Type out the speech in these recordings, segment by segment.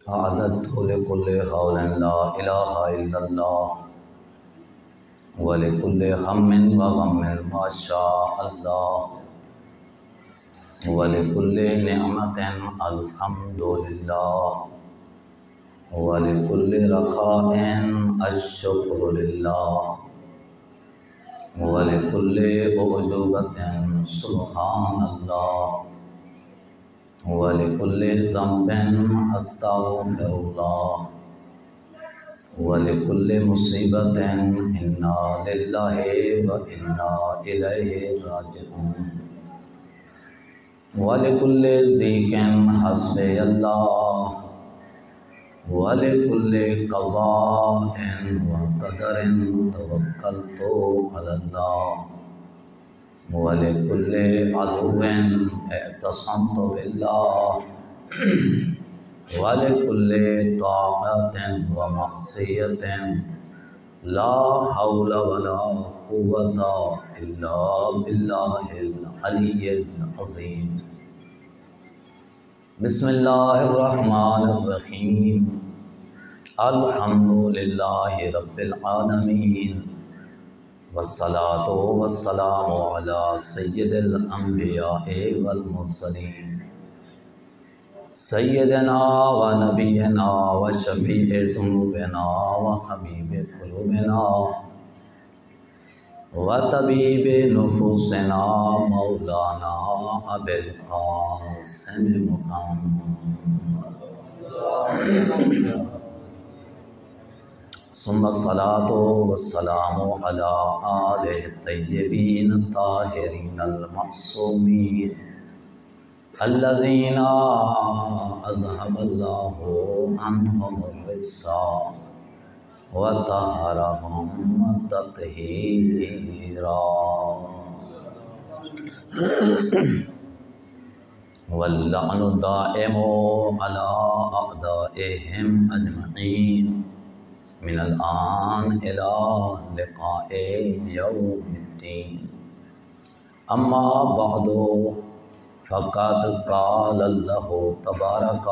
أعددت لكل قول لا إله إلا الله ولكل هم وغم ما شاء الله ولكل نعمة الحمد لله ولكل رخاء الشكر لله ولكل أعجوبة سبحان الله ولكل ذنب أستغفر الله ولكل مصيبة إنا لله وإنا إليه راجعون ولكل ضيق حسبي الله ولكل قضاء وقدر توكلت على الله ولكل عدو اعتصمت بالله ولكل طاعة ومعصية لا حول ولا قوة إلا بالله العلي العظيم بسم الله الرحمن الرحيم الحمد لله رب العالمين والصلاة والسلام على سيد الأنبياء والمرسلين سيدنا ونبينا وشفيع ذنوبنا وحبيب قلوبنا وطبيب نفوسنا مولانا أبي القاسم محمد ثم الصلاة والسلام على آله الطيبين الطاهرين المعصومين الذين أذهب الله عنهم الرجس وطهرهم تطهيرا واللعن الدائم على أعدائهم أجمعين من الآن إلى لقاء يوم الدين أما بعد فقد قال الله تبارك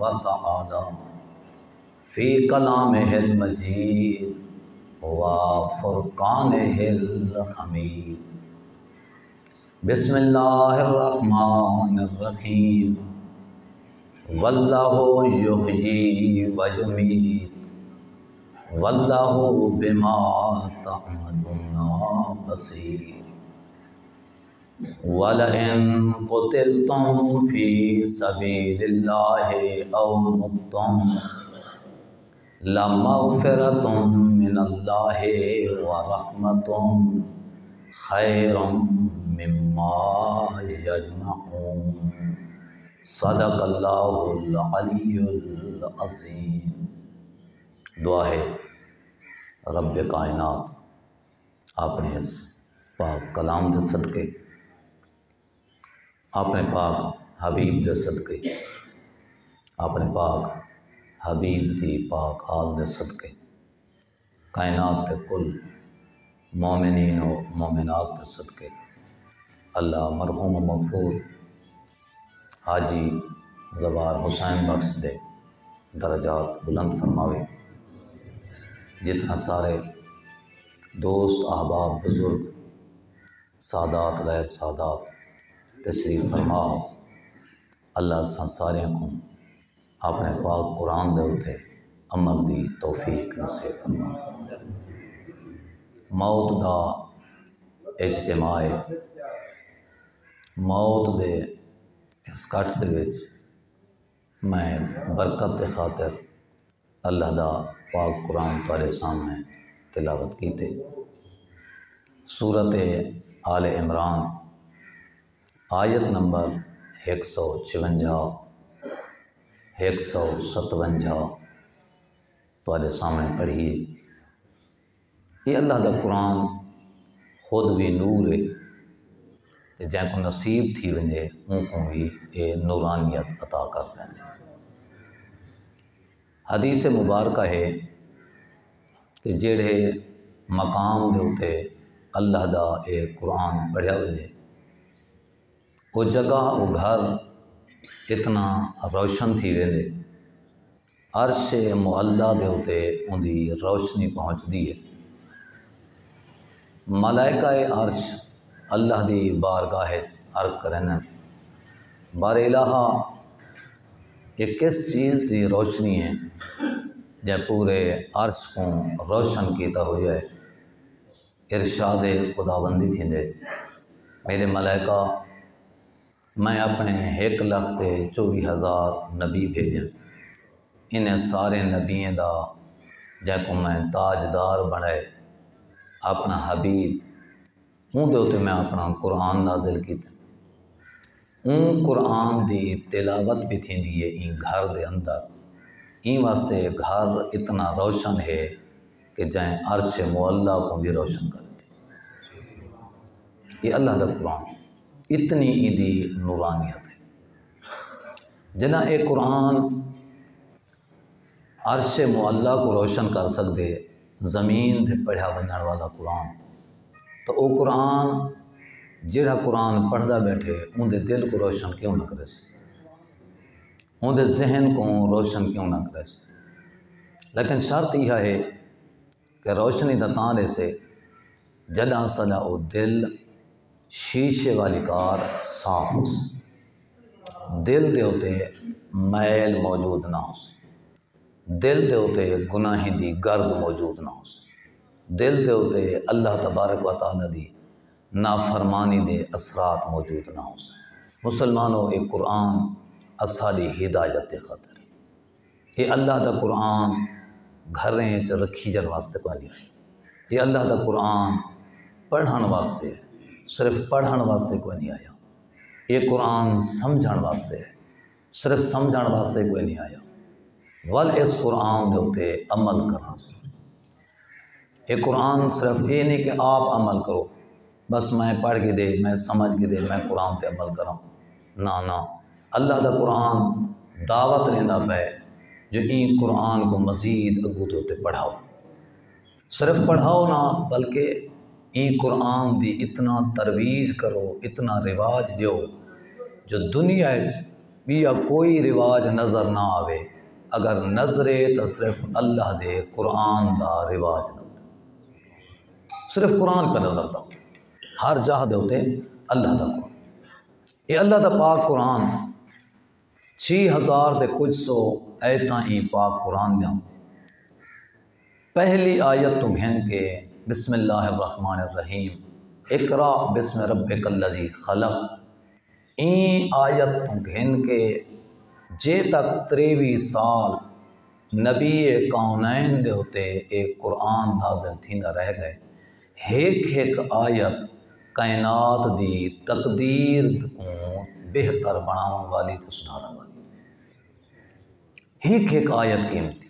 وتعالى في كلامه المجيد وفرقانه الحميد بسم الله الرحمن الرحيم والله يحيي ويميت والله بما تعملون بصير ولئن قتلتم في سبيل الله أو متم لمغفرة من الله ورحمة خير مما يجمعون صدق الله العلي العظيم دعا ہے رب کائنات اپنے اس پاک کلام دے صدقے اپنے پاک حبیب دے صدقے اپنے پاک حبیب دی پاک آل دے صدقے کائنات دے کل مومنین و مومنات دے صدقے اللہ مرحوم و مغفور حاجی زوار حسین بخش دے درجات بلند فرماوے جتنا سارے دوست احباب بزرگ سادات غیر سادات تشریف فرماؤ اللہ سارے کو اپنے پاک قرآن دے اتے عمل دی توفیق نصیب فرماؤ موت دا اجتماع موت دے اس کٹ دے وچ میں برکت دے خاطر اللہ دا پاک قرآن تارے سامنے تلاوت کیتے سورت آل عمران آیت نمبر 156 157 تارے سامنے پڑھیے یہ اللہ دا قرآن خود بھی نور ہے جن کو نصیب تھی ونجے ان کو بھی یہ نورانیت عطا کر دیں حدیث مبارکہ ہے کہ جڑے مقام دے اتے اللہ دا اے قرآن پڑھیا وجے وہ جگہ وہ گھر اتنا روشن تھی ویندے عرش معلا دے اتے ان دی روشنی پہنچ دی ہے۔ ملائکہ عرش اللہ دی بارگاہ عرض کریں بار الہا یہ کس چیز دی روشنی ہے جے پورے عرش کو روشن کیتا ہو جائے۔ ارشاد خداوندی تھی دے میرے ملائکہ میں اپنے 1,24,000 نبی بھیجیں، انہیں سارے نبیوں دا جے کو میں تاجدار بنائے اپنا حبیب اون دے ہوتے میں اپنا قرآن نازل کیتے۔ اون قرآن دی تلاوت بھی تھی دیئے این گھر دے اندر، این واسطے گھر اتنا روشن ہے کہ جائیں عرش معلا کو بھی روشن کر دی۔ یہ اللہ دا قرآن اتنی ایدی نورانیت ہے جنہ ایک قرآن عرش معلا کو روشن کر سکتے زمین دے پڑھا بننے والا قرآن، تو وہ قرآن جڑا قرآن پڑھدا بیٹھے ان دے دل کو روشن کیوں نہ کرے سی، ان دے ذہن کو روشن کیوں نہ کرے سی۔ لیکن شرط یہ ہے کہ روشنی دا تاں دے سے جدہ سدا او دل شیشے والی کار صاف ہو سی، دل دے ہوتے میل موجود نہ ہو سی، دل دے ہوتے گناہی دی گرد موجود نہ ہو سی، دل دے ہوتے اللہ تبارک و تعالی دی نافرمانی دے اثرات موجود نہ ہو سی۔ مسلمانوں ایک قرآن اصالی ہدایت خاطر یہ اللہ دا قرآن گھریں چ رکھی جن واسطے کو نہیں آیا، یہ اللہ دا قرآن پڑھن واسطے ہے، صرف پڑھن واسطے کوئی نہیں آیا، یہ قرآن سمجھن واسطے ہے، صرف سمجھن واسطے کوئی نہیں آیا، ول اس قرآن دے ہوتے عمل کرنا سے۔ یہ قرآن صرف یہ نہیں کہ آپ عمل کرو بس میں پڑھ کے دے میں سمجھ کے دے میں قرآن تے عمل کروں، نہ اللہ دا قرآن دعوت لینا پہ جو این قرآن کو مزید اگو تے ہوتے پڑھاؤ، صرف پڑھاؤ نہ بلکہ این قرآن دی اتنا ترویج کرو، اتنا رواج دیو جو دنیا بھی یا کوئی رواج نظر نہ آوے، اگر نظرے تو صرف اللہ دے قرآن دا رواج نظر، صرف قرآن پہ نظر دو، ہر جہاں دے ہوتے اللہ دا قرآن۔ یہ اللہ دا پاک قرآن 6,000 دے کچھ سو ایتاں ہی پاک قرآن دیا۔ پہلی آیت تو گھن کے بسم اللہ الرحمن الرحیم اقرا بسم ربک الذی خلق، این آیت تو گھن کے جے تک 23 سال نبی کونین دے ہوتے ایک قرآن نازل تھی نہ رہ گئے، ایک آیت کائنات دی تقدیر کو بہتر بناون والی تے سدھارن والی، ایک آیت قیمتی،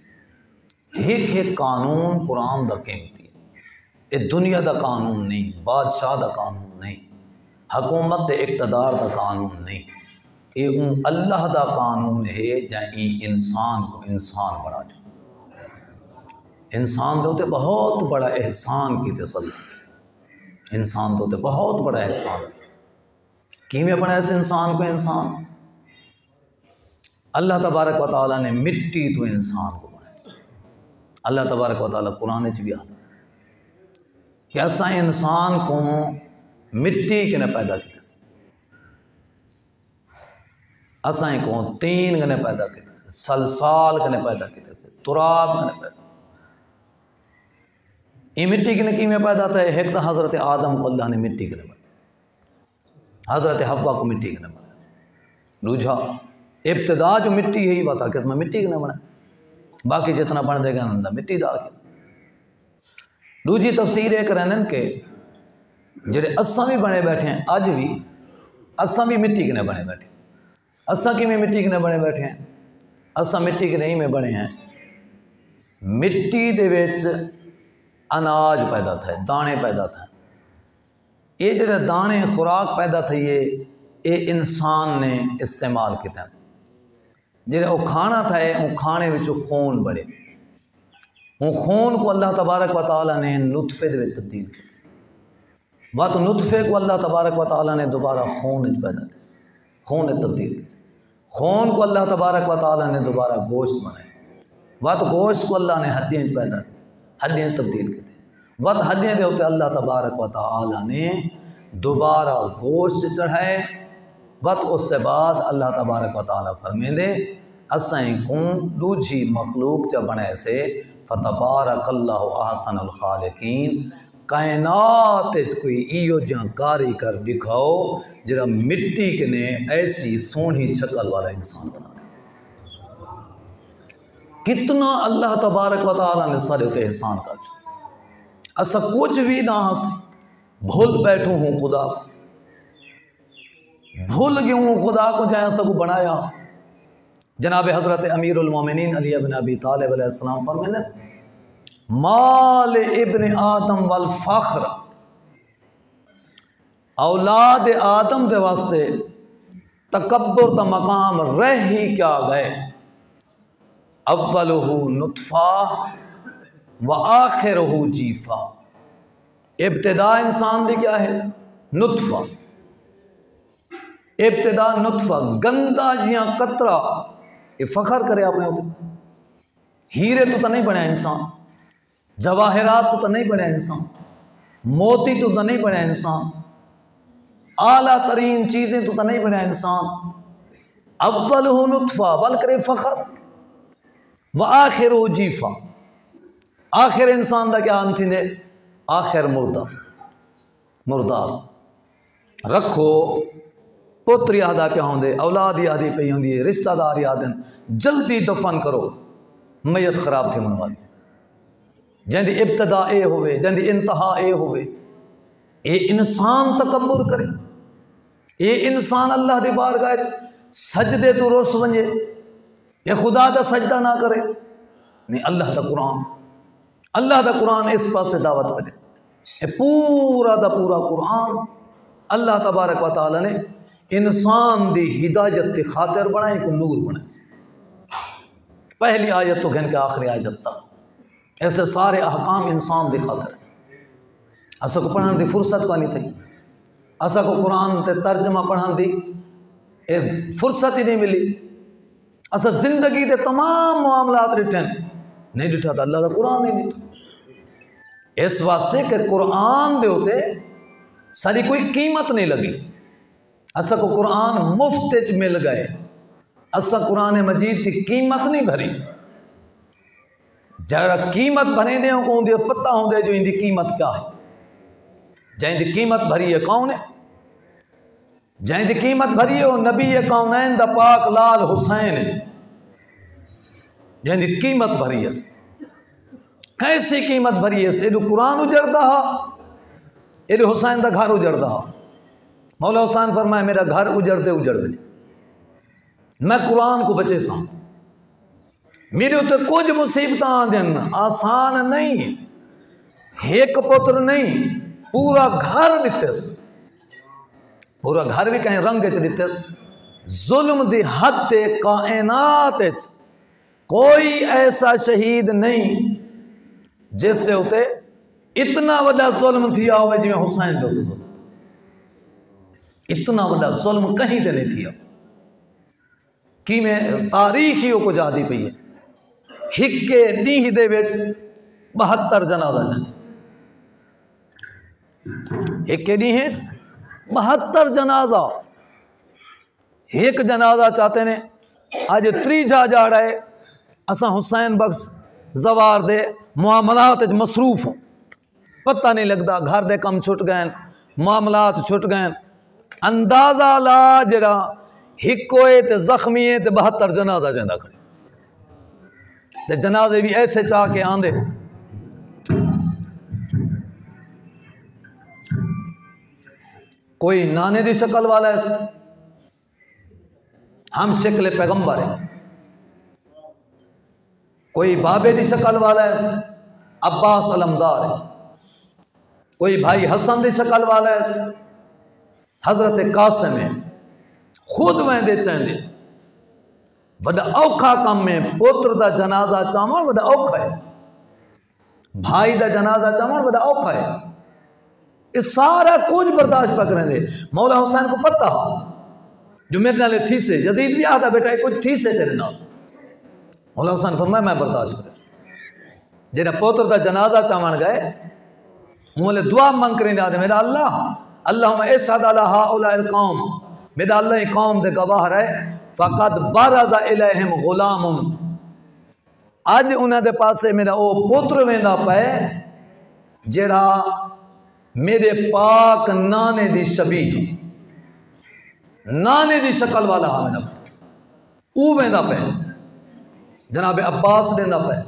ایک قانون قرآن دا قیمتی، یہ دنیا دا قانون نہیں، بادشاہ دا قانون نہیں، حکومت دے اقتدار دا قانون نہیں، یہ اللہ دا قانون ہے جائیں انسان کو انسان بنا چاہتا، انسان دے ہوتے بہت بڑا احسان کی تسلط، انسان دے ہوتے بہت بڑا احسان کیویں بنا اس انسان کو انسان، اللہ تبارک و تعالیٰ نے مٹی تو انسان کو بنایا، اللہ تبارک و تعالیٰ قرآن چ بھی آتا کہ ایسا انسان کو مٹی کے نے پیدا کیتے سے، اسائیں کو تین کے نے پیدا کیتے سے، سلسال کے نے پیدا کیتے سے، تراب کے نے پیدا، یہ مٹی کے نے کیویں پیدا تھا؟ ایک تو حضرت آدم کو اللہ نے مٹی کے نے بنایا، حضرت حوا کو مٹی کے نے بنایا، دوجھا ابتدا جو مٹی ہے یہ بتا کہ میں مٹی کے نے بنایا، باقی جتنا بن دے گا اندر مٹی دا کے۔ دوجی تفسیر ایک رہنن کہ جڑے اساں بھی بنے بیٹھے ہیں اج بھی اساں بھی مٹی کے نے بنے بیٹھے ہیں، اساں کی میں مٹی کے نے بنے بیٹھے ہیں، اساں مٹی کے نہیں میں بنے ہیں، مٹی دے وچ اناج پیدا تھا، دانے پیدا تھا، یہ جڑے دانے خوراک پیدا تھے یہ انسان نے استعمال کیتے ہیں، جڑے وہ کھانا تھا وہ کھانے وچوں خون بڑے، وہ خون کو اللہ تبارک و تعالیٰ نے نطفے دے وچ تبدیل کیا، وقت نطفے کو اللہ تبارک و تعالیٰ نے دوبارہ خون وچ پیدا کیا، خون تبدیل کیا، خون کو اللہ تبارک و تعالیٰ نے دوبارہ گوشت بنایا، وقت گوشت کو اللہ نے ہڈیاں پیدا کی، ہڈیاں تبدیل کی، وقت ہڈیاں دے ہوتے اللہ تبارک و تعالی نے دوبارہ گوشت چڑھائے، وقت اس کے بعد اللہ تبارک و تعالی فرمیں دے اسائیں کون دوجی مخلوق چا بنے سے فتبارک اللہ احسن الخالقین، کائنات کوئی ایو جہاں کاری کر دکھاؤ جرا مٹی کے نے ایسی سونی شکل والا انسان بنا دے۔ کتنا اللہ تبارک و تعالی نے سارے تے احسان کر چھو، اسا کچھ بھی نہ ہنس بھول بیٹھوں ہوں خدا، بھول گیا ہوں خدا کو جہاں اسا کو بنایا۔ جناب حضرت امیر المومنین علی بن ابی طالب علیہ السلام فرمائے مال ابن آدم والفخر، اولاد آدم دے واسطے تکبر تا مقام رہ ہی کیا گئے، اولہ نطفہ و آخرہ جیفہ، ابتدا انسان دی کیا ہے نطفہ، ابتدا نطفہ گندا جیاں قطرہ، یہ فخر کرے آپ نے ہوتے ہیرے تو نہیں بنے انسان، جواہرات تو نہیں بنے انسان، موتی تو نہیں بنے انسان، اعلیٰ ترین چیزیں تو نہیں بنے انسان، اول ہو نطفہ بل کرے فخر و آخر ہو جیفہ، آخر انسان دا کیا انتھی دے آخر مردار رکھو پتر یادہ پہ ہوں دے اولاد یادی پہ ہوں دے رشتہ دار یادن جلدی دفن کرو میت خراب تھی منوا دی، جہاں دی ابتدا اے ہوئے جہاں دی انتہا اے ہوئے، اے انسان تکبر کرے، اے انسان اللہ دی بارگاہ سجدے تو رس ونجے، اے خدا دا سجدہ نہ کرے، نہیں اللہ دا قرآن اس پاس سے دعوت پہ دے، اے پورا دا پورا قرآن اللہ تبارک و تعالی نے انسان دی ہدایت تی خاطر بنائیں کو نور بنائیں، پہلی آیت تو گھن کے آخری آیت تک ایسے سارے احکام انسان دی خاطر ہیں۔ اسا کو پڑھن دی فرصت کو نہیں تھی، اسا کو قرآن تے ترجمہ پڑھن دی فرصت ہی نہیں ملی، اسا زندگی دے تمام معاملات ریٹھن نہیں ڈٹھا تھا، اللہ دا قرآن نہیں ڈٹھا، اس واسطے کہ قرآن دے ہوتے ساری کوئی قیمت نہیں لگی، اسا کو قرآن مفت وچ مل گئے، اسا قرآن مجید کی قیمت نہیں بھری، جہاں قیمت بھریں دے ہوں کو ان دے پتہ ہوں دے جو ان دی قیمت کیا ہے، جہاں دی قیمت بھری ہے کون ہے، جہاں دی قیمت بھری ہے وہ نبی کونین دا پاک لال حسین ہے، جہاں دی قیمت بھری ہے، کیسی قیمت بھری ہے، ایڈو قرآن اجڑ دہا، ایڈو حسین دا گھر اجڑ دہا، مولا حسین فرمائے میرا گھر اجڑ دے میں قرآن کو بچے سا، میرے ہوتے کچھ مصیبتاں آدھن آسان نہیں، ایک پتر نہیں پورا گھر دیتے سے، پورا گھر بھی کہیں رنگ دیتے سے، ظلم دی حد کائنات کوئی ایسا شہید نہیں جس دے ہوتے اتنا وڈا ظلم تھیا ہوئے جی میں حسین دے ہوتے ظلم، اتنا وڈا ظلم کہیں دے نہیں تھیا، کی میں تاریخیوں کو جا دی پئی ہے، ہکے نیہ دے ویچ 72 جنازہ جانے، ہکے نیہ 72 جنازہ، ایک جنازہ چاہتے نے آج 3 جا رہے، اساں حسین بخش زوار دے معاملات مصروف ہوں، پتہ نہیں لگتا، گھر دے کم چھٹ گئے، معاملات چھٹ گئے، اندازہ لا جڑا ہکوئے تے زخمیے تے 72 جنازہ جاندہ کھڑے، تے جنازے بھی ایسے چاہ کے آندے، کوئی نانے دی شکل والا ہے، ہم شکل پیغمبر ہیں، کوئی بابے دی شکل والا ہے، عباس علمدار ہے، کوئی بھائی حسن دی شکل والا ہے، حضرت قاسم ہے، خود میں دے چاہندے وڈا اوکھا کم میں پوتر دا جنازہ چاہمن وڈا اوکھا ہے، بھائی دا جنازہ چاہمن وڈا اوکھا ہے، اس سارا کچھ برداشت پک رہے دے، مولا حسین کو پتہ جو میرے نالے ٹھیک سے، یزید بھی آدھا بیٹا ہے کچھ ٹھیک سے تیرے نال، مولا حسین فرمایا میں برداشت کرے جہاں پوتر دا جنازہ چاون گئے انہوں دعا منگ کریں دے میرا اللہ اللہم اشہد علی ہؤلاء القوم میرا اللہ قوم دے گواہ رہے فقط برز الیہم غلام اج انہاں دے پاسے میرا او پوتر ویندا پے جڑا میرے پاک نانے دی شبیہ نانے دی شکل والا ہاں میرا او ویندا پے جناب عباس لیندا پے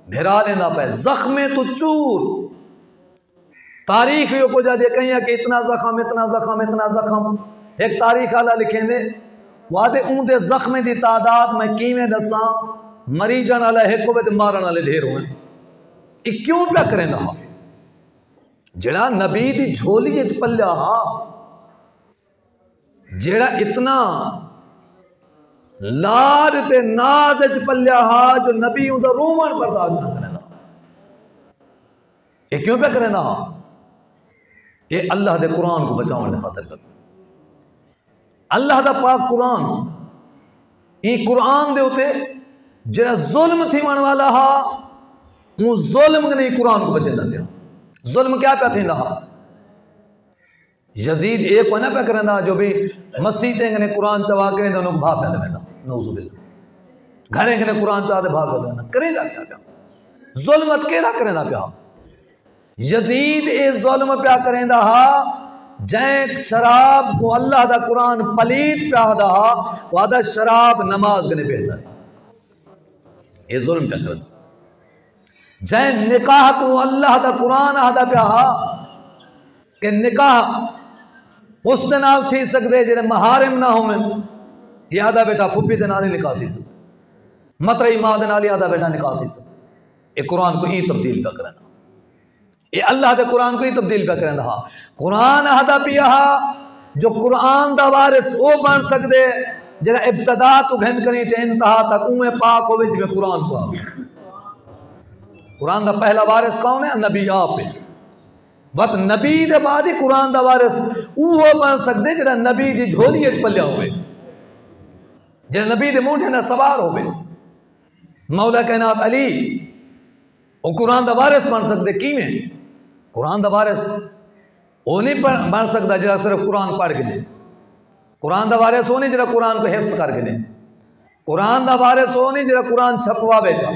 بھیرا لیندا پے زخمیں تو چور تاریخ یہ کو جا دے کہیں کہ اتنا زخم اتنا زخم اتنا زخم ایک تاریخ والا لکھیں دے وعدے ان دے زخم دی تعداد میں کیویں دساں مریجن والا ایک کو تے مارن والے ڈھیر ہوئے یہ کیوں پیا کریں دا جڑا نبی دی جھولی وچ پلیا ہا جڑا اتنا لاڈ تے ناز وچ پلیا ہا جو نبی اوندا رومن برداشت نہ کرے دا یہ کیوں پیا کریں دا یہ اللہ دے قرآن کو بچاؤں دے خاطر کرتے اللہ دا پاک قرآن یہ قرآن دے ہوتے جڑا ظلم تھی من والا ہا وہ ظلم کے نہیں قرآن کو بچے دا دیا ظلم کیا پہ تھی دا یزید ایک ہونا پہ کریں دا جو بھی مسیح تے انگنے قرآن چوا کریں دا انہوں کو بھاپ پہ لگیں دا نوزو باللہ گھڑے انگنے قرآن چوا دے بھاپ پہ لگیں دا کریں دا کیا پہ ظلمت کیڑا کریں دا پہ یزید اے ظلم پیا کریں دا جائیں شراب کو اللہ دا قرآن پلیٹ پیا دا وعدہ شراب نماز گنے بہتر ہے اے ظلم پیا کریں دا جائیں نکاح کو اللہ دا قرآن آدھا پیا کہ نکاح اس دنال تھی سکتے جنہیں محارم نہ ہوں یہ آدھا بیٹا پھپی دنالی نکاح تھی سکتے مطرعی ماں دنالی آدھا بیٹا نکاح تھی سکتے یہ قرآن کو ہی تبدیل پیا کریں یہ اللہ دے قرآن کو ہی تبدیل پہ کریں دا قرآن آدھا پیا جو قرآن دا وارث او بن سکتے جڑا ابتدا تو گھن کریں تے انتہا تک اوے پاک ہوئے جب قرآن کو آگے قرآن دا پہلا وارث کون ہے نبی آپ ہے وقت نبی دے بعد ہی قرآن دا وارث او بن سکتے جڑا نبی دی جھولی اچ پلیا ہوئے جڑا نبی دے مونٹھے نہ سوار ہوئے مولا کائنات علی وہ قرآن دا وارث بن سکتے کی میں قرآن دا وارث وہ نہیں بن سکتا جڑا صرف قرآن پڑھ کے دے قرآن دا وارث وہ نہیں جڑا قرآن کو حفظ کر کے دے قرآن دا وارث وہ نہیں جڑا قرآن چھپوا بیچا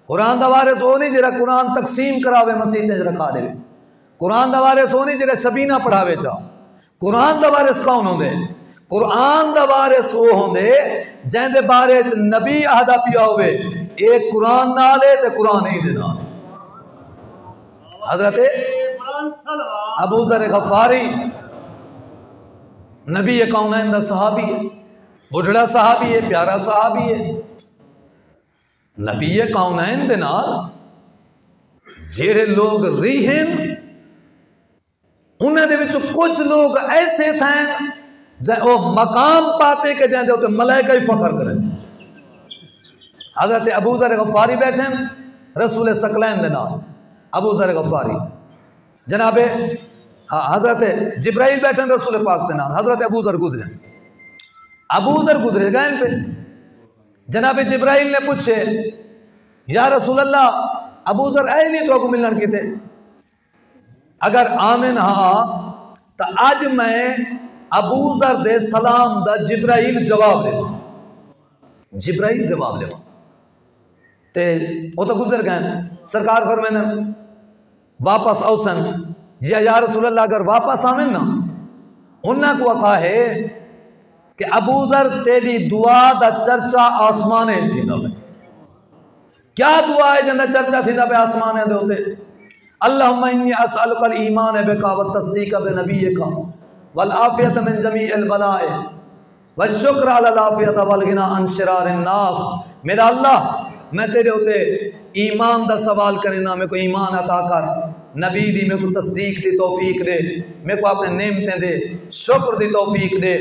قرآن دا وارث وہ نہیں جڑا قرآن تقسیم کراوے مسیح تے رکھا دے قرآن دا وارث وہ نہیں جڑا شبینہ پڑھا بیچا قرآن دا وارث کون ہوندے قرآن دا وارث وہ ہوندے جہاں دے بارے نبی آدھا پیا ہوئے ایک قرآن نالے تے قرآن ہی دے نالے حضرت ابو ذر غفاری نبی کونین دا صحابی ہے بڑھڑا صحابی ہے پیارا صحابی ہے نبی کونین دے نال جیڑے لوگ ریہن انہیں دے وچوں کچھ لوگ ایسے تھیں جہاں وہ مقام پاتے کہ جہاں دے ہوتے ملائکہ ہی فخر کریں حضرت ابو ذر غفاری بیٹھیں رسول ثقلین دے نال ابو ذر غفاری جناب حضرت جبرائیل بیٹھیں رسول پاک دے نال حضرت ابو ذر گزرے گئے ان پہ جناب جبرائیل نے پوچھے یا رسول اللہ ابو ذر اے نہیں تو کو ملن کی تھے اگر آمین ہاں تو آج میں ابو ذر دے سلام دا جبرائیل جواب لے جبرائیل جواب لے تے وہ تو گزر گئے سرکار فرمائے واپس اوسن یا رسول اللہ اگر واپس آمین نا انہاں کو کہا ہے کہ ابو ذر تیری دعا دا چرچا آسمانے تھی دا کیا دعا ہے جنہ چرچا تھی دا بے آسمانے دے ہوتے اللہم انی اسألک الایمان بکا والتصدیق بنبیک والعافیت من جمیع البلاء والشکر علی العافیت والغنا عن شرار الناس میرا اللہ میں تیرے ہوتے ایمان دا سوال کرنا میں کو ایمان عطا کر نبی دی میں کو تصدیق دی توفیق دے میں کو اپنے نعمتیں دے شکر دی توفیق دے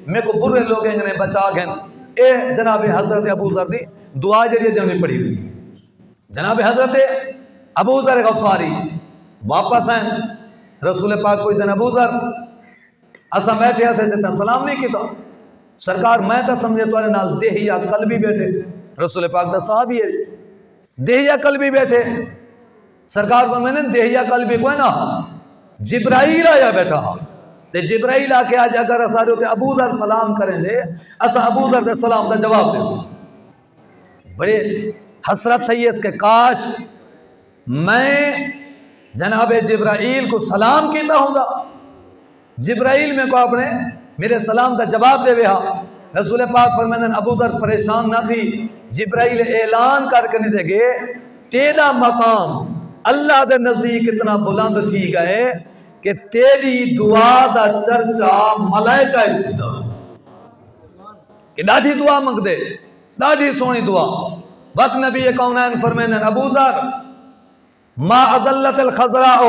میں کو برے لوگ انہیں بچا گئن اے جناب حضرت ابو ذر دی دعا جڑی جنہیں پڑھی ہوئی جناب حضرت ابو ذر غفاری واپس ہیں رسول پاک کوئی دن ابو ذر اسا بیٹھے سے دیتا سلام نہیں کیتا سرکار میں تا سمجھے تو نال دیہی یا قلبی بیٹھے رسول پاک دا صحابی ہے دہیا قلبی بیٹھے سرکار پر میں نے دہیا قلبی کوئی نا جبرائیل آیا بیٹھا تے جبرائیل آ کے آج اگر اسارے ہوتے ابو ذر سلام کریں دے اسا ابو ذر دے سلام دا جواب دے بڑے حسرت تھی اس کے کاش میں جناب جبرائیل کو سلام کیتا ہوں دا جبرائیل میں کو اپنے میرے سلام دا جواب دے وہا رسول پاک فرمائن ابو ذر پریشان نہ تھی جبرائیل اعلان کر کے نہیں دے گے تیرا مقام اللہ دے نزدیک اتنا بلند تھی گئے کہ تیری دعا دا چرچا ملائکہ ابتدا کہ ڈاڈھی دعا منگ دے ڈاڈھی سونی دعا وقت نبی کونین فرمائن ابو ذر ما ازلت الخضراء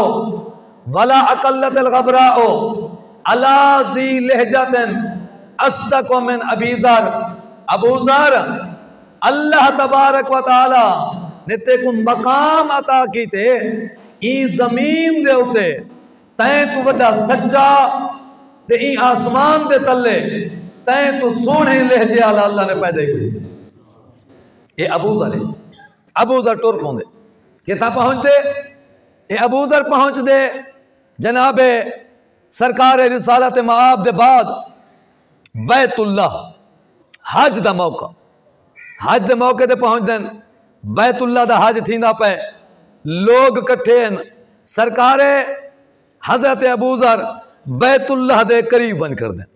ولا اقلت الغبراء علا ذی لہجت اصدق من ابی ذر ابو ذر اللہ تبارک و تعالی نے تے کو مقام عطا کیتے ای زمین دے ہوتے تائیں تو وڈا سچا تے ای آسمان دے تلے تائیں تو سونے لہجے آلہ اللہ نے پیدا کی اے ابو ذر ابو ذر ٹور پہنچ دے کہ تا پہنچ دے اے ابو ذر پہنچ دے جناب سرکار رسالت معاب دے بعد بیت اللہ حج دا موقع حج دے موقع دے پہنچ دیں بیت اللہ دا حج تھی نہ پہ لوگ کٹھے ہیں سرکار حضرت ابو ذر بیت اللہ دے قریب بن کر دیں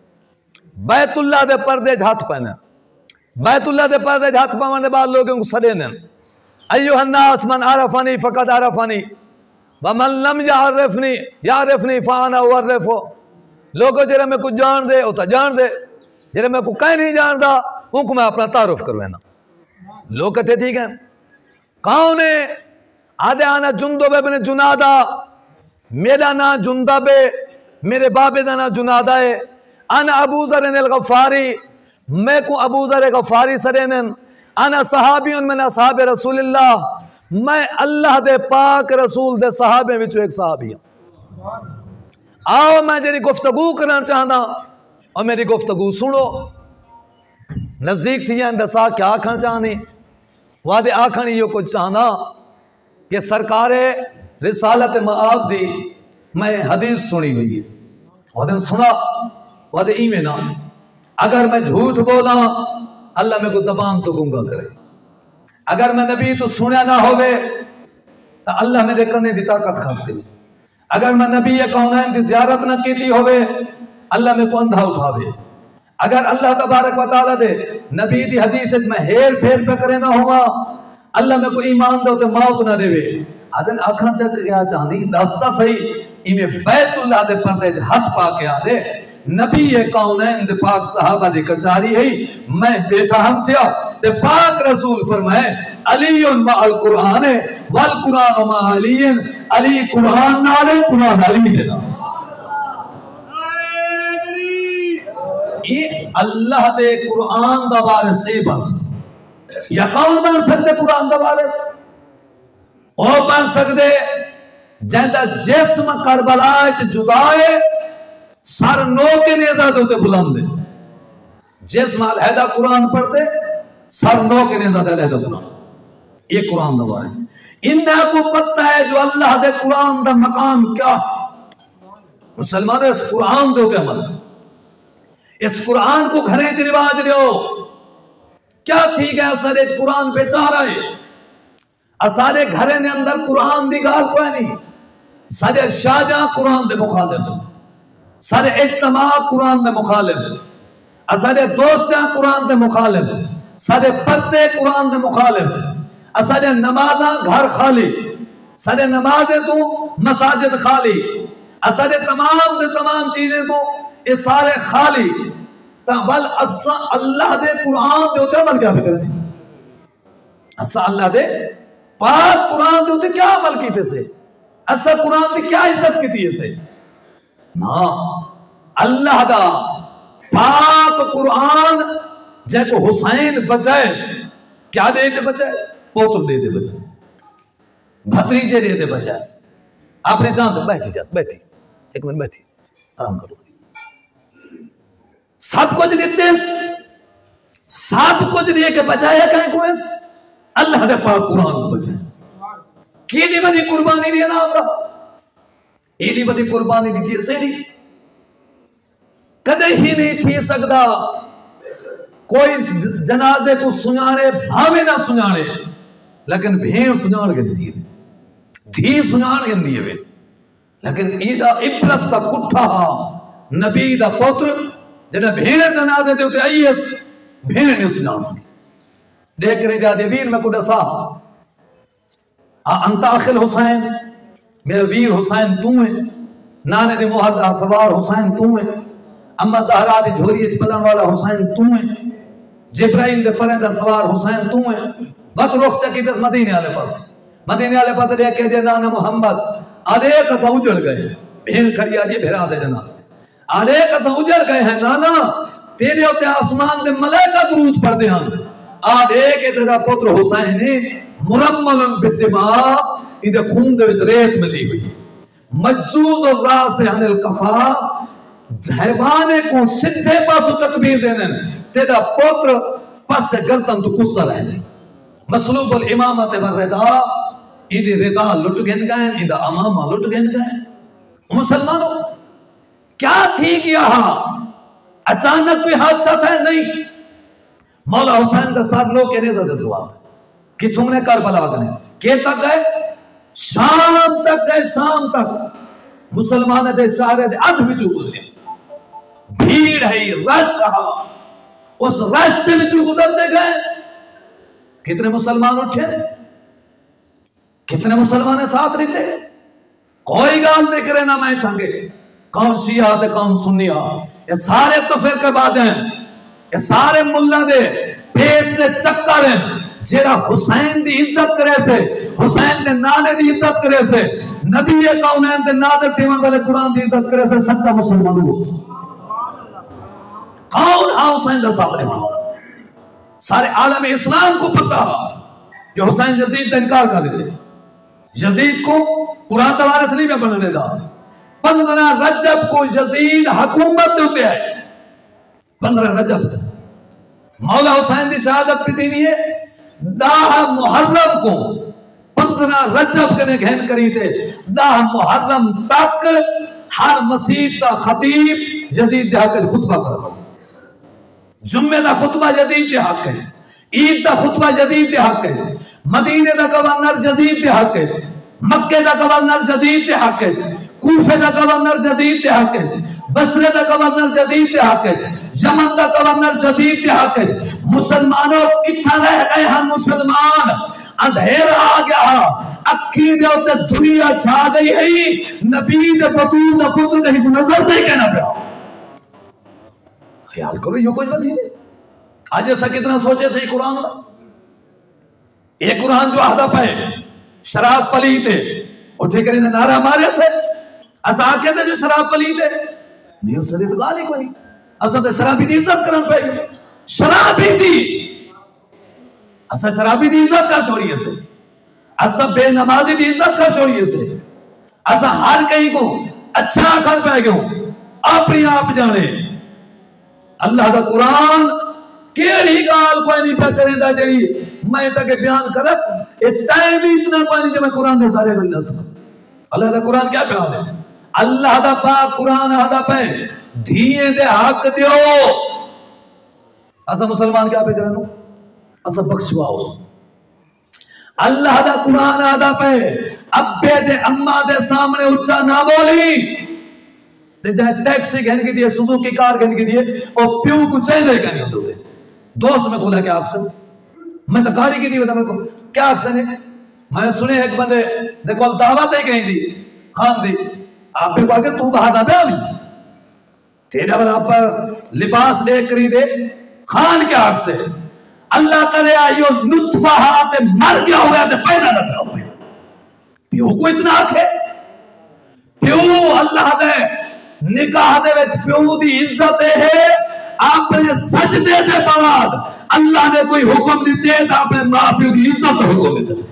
بیت اللہ دے پردے ہاتھ پہنے بیت اللہ دے پردے ہاتھ پہنے دے بعد لوگوں کو سڑے دیں ایوہ الناس من عرفنی فقد عرفنی ومن لم یعرفنی فانا اعرفو لوگوں جرے میں کچھ جان دے ہوتا جان دے جرے میں کچھ کہیں نہیں جان دا ان کو میں اپنا تعارف کروینا لوگ کٹھے ٹھیک ہیں کون ہے آدھے آنا جندب ابن جنادہ میرا نا جندب میرے بابے دا نا جنادہ ہے انا ابو ذر الغفاری میں کو ابو ذر غفاری سرینن انا صحابی من اصحاب رسول اللہ میں اللہ دے پاک رسول دے صحابے وچوں ایک صحابی ہوں آؤ میں جیری گفتگو کرنا چاہتا اور میری گفتگو سنو نزدیک تھی ہیں دسا کیا آکھنا چاہنی وعدے آکھنی یہ کچھ چاہنا کہ سرکار رسالت معاب دی میں حدیث سنی ہوئی ہے وعدے سنا وعدے ایمیں نا اگر میں جھوٹ بولا اللہ میں کو زبان تو گنگا کرے اگر میں نبی تو سنیا نہ ہوئے تو اللہ میرے کرنے دی طاقت خاص کرے اگر میں نبی کونین دی زیارت نہ کیتی ہوئے اللہ میں کو اندھا اٹھاوے اگر اللہ تبارک و تعالیٰ دے نبی دی حدیث میں ہیر پھیر پہ کرے نہ ہوا اللہ میں کو ایمان دے ہوتے موت نہ دے وے آدھن آکھن چک گیا چاہنی دستا صحیح ایمیں بیت اللہ دے پردے ہاتھ پا کے آدھے نبی کونین دے پاک صحابہ دی کچاری ہے میں بیٹا ہم چیا دے پاک رسول فرمائے علی مع القرآن والقرآن مع علی علی قرآن نالے قرآن علی دینا یہ اللہ دے قرآن دا وارث سے بس یا کون بن سکتے قرآن دا وارث او بن سکتے جہاں جسم کربلا جدائے سر نو کے نیزہ دوتے بلندے جسم علیحدہ قرآن پڑھتے سر نو کے نیزہ دے علیحدہ قرآن یہ قرآن دا وارث انہا کو پتہ ہے جو اللہ دے قرآن دا مقام کیا مسلمان اس قرآن دے ہوتے عمل اس قرآن کو گھریں تھی رواج لیو کیا تھی گیا سارے قرآن پہ چاہ رہے سارے گھریں دے اندر قرآن دی گال کوئی نہیں سارے شاہجہاں قرآن دے مخالف سارے اجتماع قرآن دے مخالف سارے دوستیاں قرآن دے مخالف سارے پردے قرآن دے مخالف سارے نمازاں گھر خالی سارے نمازیں تو مساجد خالی سارے تمام دے تمام چیزیں تو یہ سارے خالی بل اللہ دے قرآن دے ہوتے عمل کیا فکر نہیں اسا اللہ دے پاک قرآن دے ہوتے کیا عمل کیتے سے اسا قرآن دے کیا عزت کیتی ہے سے نا اللہ دا پاک قرآن جے کو حسین بچائس کیا دے دے بچائس پوتر دے دے بچائس بھتریجے دے دے بچائس آپ نے جان دے بیٹھی جات بیٹھی ایک منٹ بیٹھی آرام کرو سب کچھ دیتے سب کچھ دے کے بچایا کہیں کو اس اللہ دے پاک قرآن کو بچائے کی دی بڑی قربانی دینا ہوتا ایڈی بڑی قربانی دی تھی سے دی کدے ہی نہیں تھی سکتا کوئی جنازے کو سنانے بھاوے نہ سنانے لیکن بھیڑ سنان گندی ہے دھی سنان گندی ہے لیکن ایدہ عبرت تا کٹھا نبی دا پوتر جنہیں بھیڑ جنازے دے ہوتے آئی اس بھیڑ نے سنان سنی دیکھ رہے جا دے ویر میں کچھ سا انت آخل حسین میرے ویر حسین تو ہے نانے دے محردہ سوار حسین تو ہے اما زہرہ دے جھوریت پلن والا حسین تو ہے جبرائیل دے پرندہ سوار حسین تو ہے بات روخ چکی دس مدینے آلے پاس مدینے آلے پاس دے کہہ دے نانا محمد آدھے کسا اجڑ گئے بھیل کھڑی آجے بھیرا دے جناز دے آدھے کسا اجڑ گئے ہیں نانا تیرے ہوتے آسمان دے ملائکہ درود پڑھ دے ہم آدھے کہ تیرا پتر حسین مرملن بالدماء اندے خون دے وچ ریت ملی ہوئی مجزوز اور راس عن الکفا حیوانے کو سدھے پاسو تکبیر دینے تیرا پتر پس سے گردن تو کستا رہنے مسلوب الامامت والردا ایدی ردا لٹ گن گئے ایدہ امامہ لٹ گن گئے مسلمانوں کیا تھی کیا اچانک کوئی حادثہ تھا نہیں مولا حسین کا ساتھ لوگ کہنے زیادہ سوال تھا کہ تم نے کربلا گنے کہ تک گئے شام تک گئے شام تک مسلمان دے شہرے دے ادھ بچو گزرے بھیڑ ہے رش ہے اس رش دے بچو گزرتے گئے کتنے مسلمان اٹھے کتنے مسلمان ساتھ رہتے کوئی گال نہیں کرے نہ میں تھنگے کون شیعہ دے کون سنیہ یہ سارے تفرقے باز ہیں یہ سارے ملہ دے پیٹ دے چکر ہیں جیڑا حسین دی عزت کرے سے حسین دے نانے دی عزت کرے سے نبی کونین دے نادر تیمان والے قرآن دی عزت کرے سے سچا مسلمان ہو کون ہاں حسین دا ساتھ رہے سارے عالم اسلام کو پتہ جو حسین یزید دا انکار کر دیتے یزید کو قرآن توارث نہیں میں بننے دا 15 رجب کو یزید حکومت ہوتے ہیں 15 رجب مولا حسین دی شہادت پیتی نہیں ہے 10 محرم کو 15 رجب کنے گھن کری تھے 10 محرم تک ہر مسجد دا خطیب یزید دے حق کے خطبہ کر رہا جمعہ دا خطبہ یزید دے حق ہے عید دا خطبہ یزید دے حق ہے مدینے دا گورنر یزید دے حق ہے مکہ دا گورنر یزید دے حق ہے کوفے دا گورنر یزید دے حق ہے بصرے دا گورنر یزید دے حق ہے یمن دا گورنر یزید دے حق ہے مسلمانوں کتھا رہ گئے ہیں مسلمان اندھیرا آ گیا اکھی دے ہوتے دنیا چھا گئی ہے نبی دے بطول دا پتر دے ہی نظر دے کہنا پیا خیال کرو یہ کوئی بات ہی نہیں آج ایسا کتنا سوچے تھے قرآن دا یہ قرآن جو عہدہ پہ شراب پلیتے اٹھے کریں نعرہ مارے سے ایسا آکے تھے جو شراب پلیتے نہیں اس سے تو گالی کوئی نہیں ایسا تو شرابی دی عزت کرن پہ شرابی دی ایسا شرابی دی عزت کر چھوڑی سے ایسا بے نمازی دی عزت کر چھوڑی سے ایسا ہر کہیں کو اچھا کر پہ گئے ہوں اپنی آپ جانے اللہ دا قرآن کیڑی گال کوئی نہیں پہ کریں دا جڑی میں تک بیان کرت یہ ٹائم ہی اتنا کوئی نہیں جو میں قرآن دے سارے گلنے سے اللہ دا قرآن کیا پہ آدھے اللہ دا پاک قرآن آدھا پہ دھیئے دے حق دیو ایسا مسلمان کیا پہ کرنو ایسا بخشوا ہو اللہ دا قرآن آدھا پہ ابے دے اممہ دے سامنے اچھا نہ بولی دے جائے ٹیکسی گھن کی دیئے سوزوکی کار گھن کی دیئے اور پیو کو چاہے دے گھنی ہوتے دوست میں کھولا کیا اکثر میں تو گاڑی کی دیئے کو کیا اکثر ہے میں سنے ایک بندے دیکھو دعوت ہے کہیں دی خان دی آپ بھی کہا کہ تو باہر نہ بے آمی تیرے بر آپ لباس لے کری دے خان کیا اکثر اللہ کرے آئیو نطفہ ہاتھ مر گیا ہویا تے پیدا نہ تھا ہویا پیو کو اتنا آکھے پیو اللہ دے نکاح دے وچ پیو دی عزت ہے اپنے سجدے دے بعد اللہ نے کوئی حکم دیتے تو اپنے ماں پیو دی عزت حکم دیتے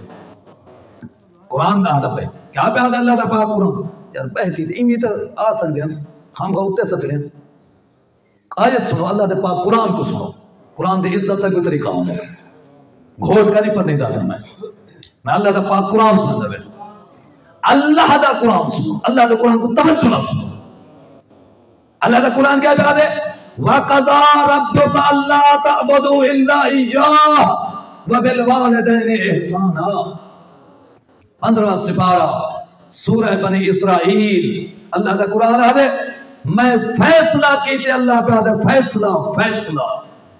قرآن نہ آدھا پہ کیا پہ آدھا اللہ دا پاک قرآن یار بہتی تھی امی تو آ سکتے ہیں ہم کا اتے سکتے ہیں آیت سنو اللہ دے پاک قرآن کو سنو قرآن دی عزت کا کوئی طریقہ ہونا ہے، گھوٹ کا نہیں پڑھنے دا میں اللہ دا پاک قرآن سننا دا بیٹھا، اللہ دا قرآن سنو، اللہ دا قرآن کو توجہ نہ سنو۔ اللہ دا قرآن کیا کہا دے وَقَضَىٰ رَبُّكَ أَلَّا تَعْبُدُوا إِلَّا إِيَّاهُ وَبِالْوَالِدَيْنِ إِحْسَانًا، 15واں سپارہ سورہ بنی اسرائیل۔ اللہ دا قرآن آدھے میں فیصلہ کیتے، اللہ پہ آدھے فیصلہ، فیصلہ